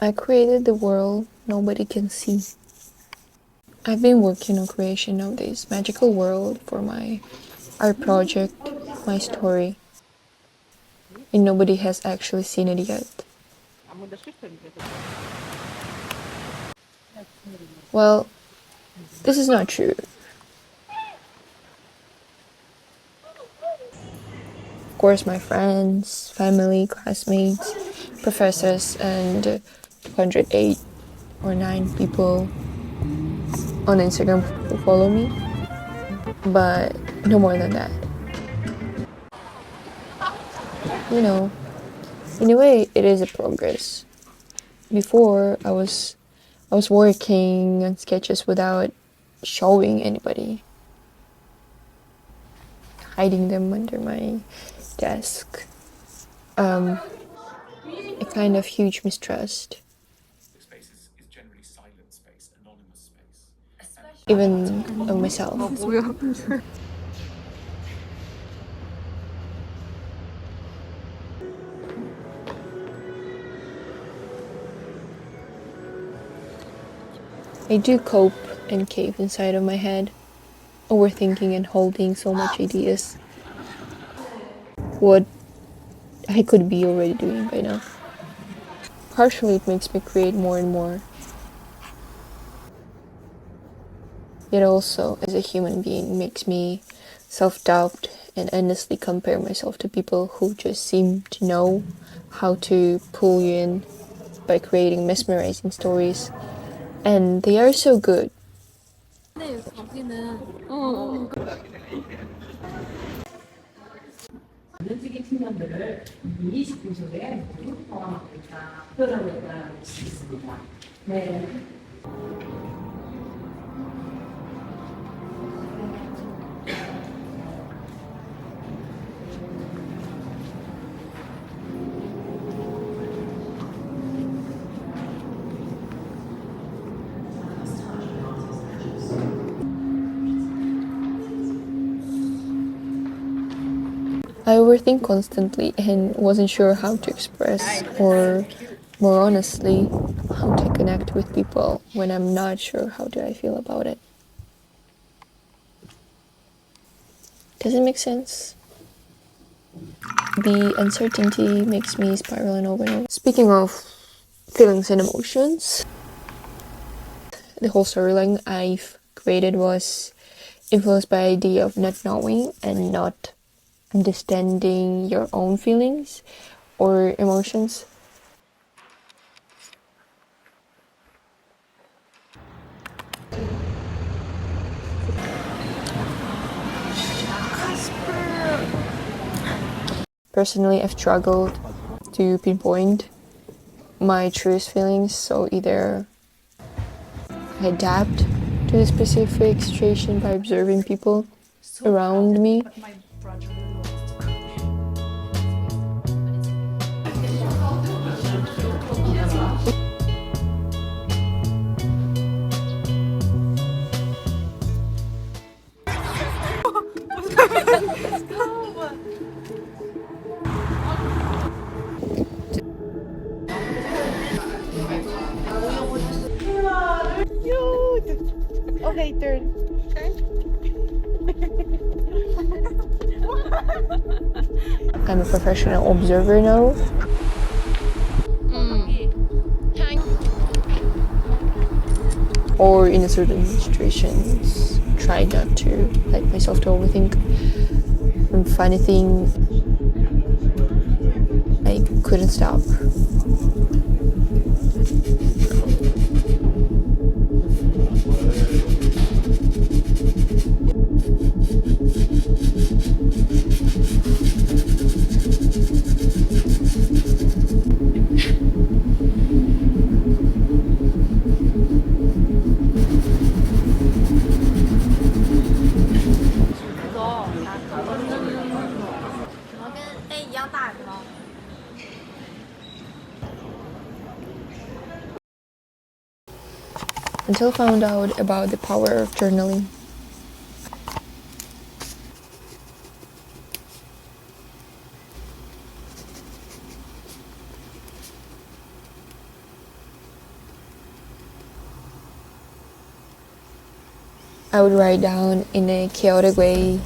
I created the world nobody can see. I've been working on creation of this magical world for my art project, my story, and nobody has actually seen it yet. Well, this is not true. Of course, my friends, family, classmates, professors, and 208 or 9 people on Instagram who follow me, but no more than that. You know, in a way, it is a progress. Before, I was working on sketches without showing anybody, hiding them under my desk. A kind of huge mistrust, even of myself. I do cope and cave inside of my head, overthinking and holding so much ideas. What I could be already doing by now. Partially, it makes me create more and more. Yet also, as a human being, makes me self-doubt and endlessly compare myself to people who just seem to know how to pull you in by creating mesmerizing stories. And they are so good. I overthink constantly and wasn't sure how to express, or more honestly, how to connect with people when I'm not sure how do I feel about it. Does it make sense? The uncertainty makes me spiral and over and over. Speaking of feelings and emotions, the whole storyline I've created was influenced by the idea of not knowing and not understanding your own feelings or emotions. Personally, I've struggled to pinpoint my truest feelings, so either I adapt to the specific situation by observing people around me, Okay, turn. I'm a professional observer now. Or in a certain situations, try not to let myself to overthink. And funny thing, I couldn't stop. Until I found out about the power of journaling. I would write down in a chaotic way.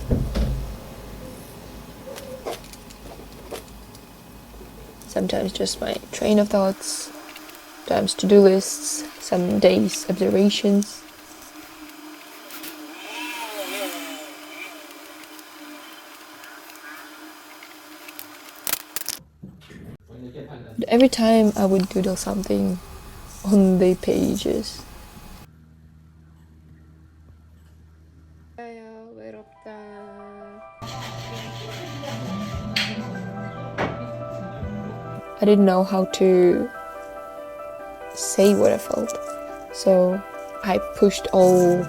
Sometimes just my train of thoughts, sometimes to-do lists, some days observations. Every time I would doodle something on the pages. I didn't know how to say what I felt, so I pushed all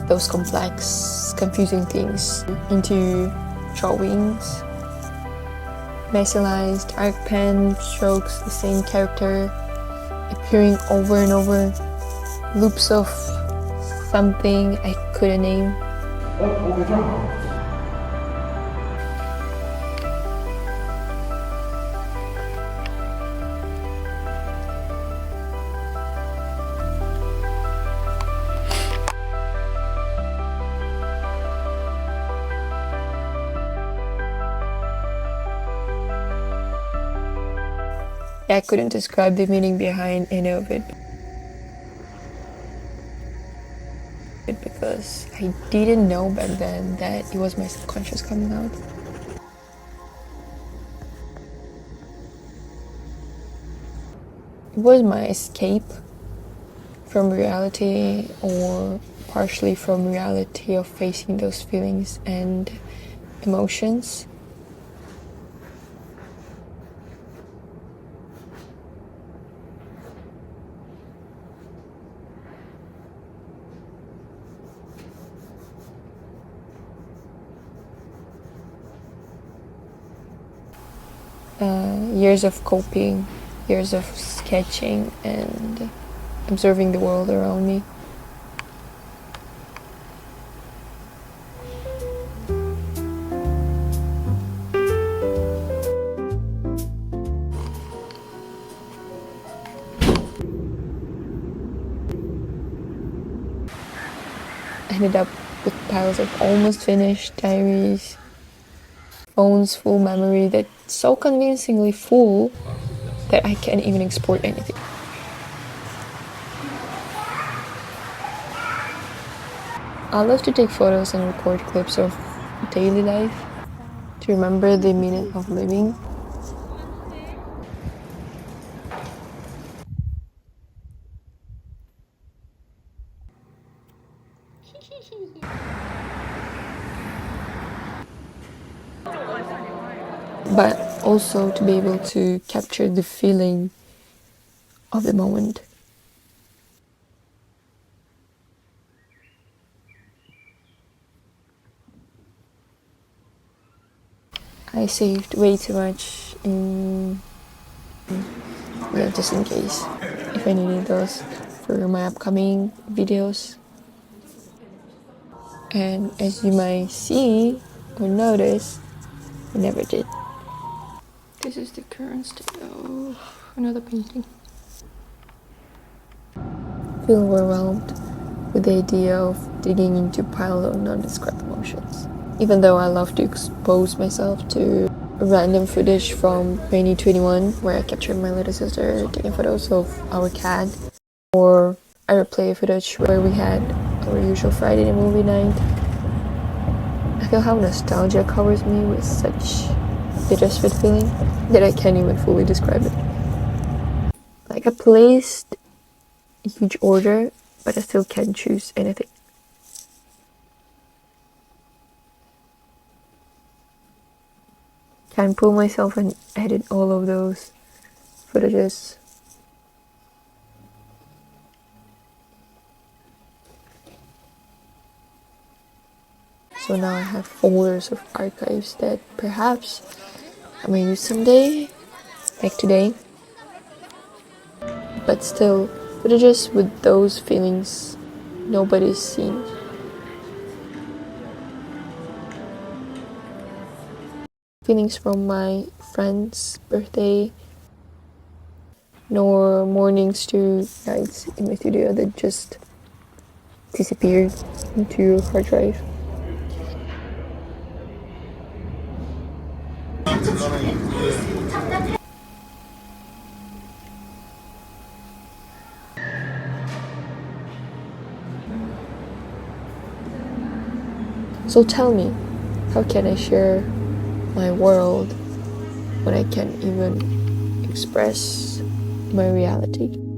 those complex, confusing things into drawings. Messilized arc pen strokes, the same character appearing over and over, loops of something I couldn't name. I couldn't describe the meaning behind any of it because I didn't know back then that it was my subconscious coming out. It was my escape from reality, or partially from reality, of facing those feelings and emotions. Years of coping, years of sketching and observing the world around me. I ended up with piles of almost finished diaries, phone's full memory that's so convincingly full that I can't even export anything. I love to take photos and record clips of daily life to remember the minute of living. But also to be able to capture the feeling of the moment. I saved way too much just in case, if I needed those for my upcoming videos. And as you might see or notice, I never did. This is the current state of another painting. I feel overwhelmed with the idea of digging into a pile of non-described emotions. Even though I love to expose myself to random footage from 2021 where I captured my little sister taking photos of our cat, or I replay footage where we had our usual Friday movie night. I feel how nostalgia covers me with such bittersweet feeling that I can't even fully describe it. Like I placed a huge order, but I still can't choose anything. Can't pull myself and edit all of those footages. So now I have folders of archives that perhaps I may use someday, like today. But still, footages with those feelings nobody's seen. Feelings from my friend's birthday, nor mornings to nights in my studio that just disappeared into your hard drive. So tell me, how can I share my world when I can't even express my reality?